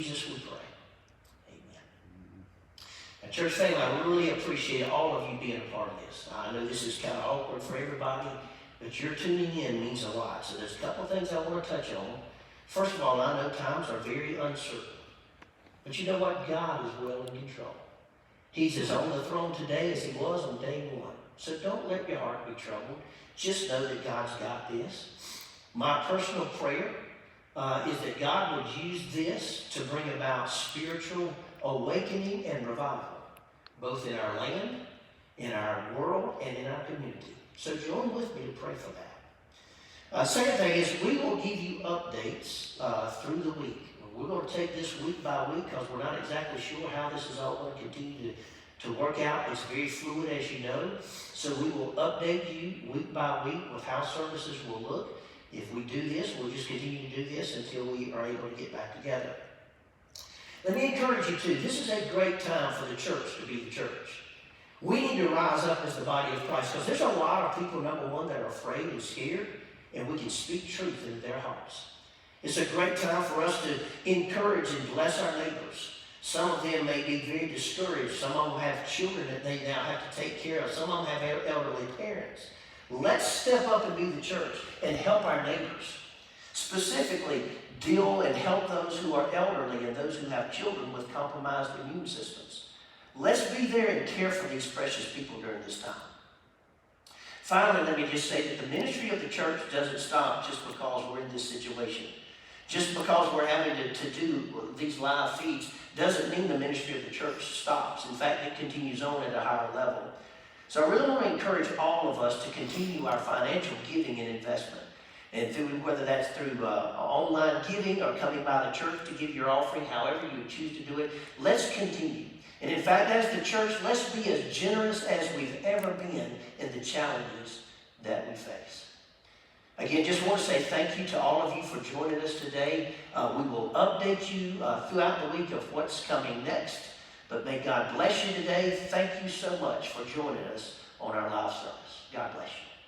Jesus, we pray. Amen. Now, church family, I really appreciate all of you being a part of this. I know this is kind of awkward for everybody, but your tuning in means a lot. So there's a couple of things I want to touch on. First of all, I know times are very uncertain. But you know what? God is well in control. He's as on the throne today as he was on day one. So don't let your heart be troubled. Just know that God's got this. My personal prayer is that God would use this to bring about spiritual awakening and revival, both in our land, in our world, and in our community. So join with me to pray for that. Second thing is we will give you updates through the week. We're going to take this week by week because we're not exactly sure how this is all going to continue to work out. It's very fluid, as you know. So we will update you week by week with how services will look. If we do this, we'll just continue to do this until we are able to get back together. Let me encourage you too. This is a great time for the church to be the church. We need to rise up as the body of Christ because there's a lot of people, number one, that are afraid and scared, and we can speak truth into their hearts. It's a great time for us to encourage and bless our neighbors. Some of them may be very discouraged. Some of them have children that they now have to take care of. Some of them have elderly parents. Let's step up and be the church and help our neighbors. Specifically, deal and help those who are elderly and those who have children with compromised immune systems. Let's be there and care for these precious people during this time. Finally, let me just say that the ministry of the church doesn't stop just because we're in this situation. Just because we're having to do these live feeds doesn't mean the ministry of the church stops. In fact, it continues on at a higher level. So I really want to encourage all of us to continue our financial giving and investment. And through, whether that's through online giving or coming by the church to give your offering, however you choose to do it, let's continue. And in fact, as the church, let's be as generous as we've ever been in the challenges that we face. Again, just want to say thank you to all of you for joining us today. We will update you throughout the week of what's coming next. But may God bless you today. Thank you so much for joining us on our live service. God bless you.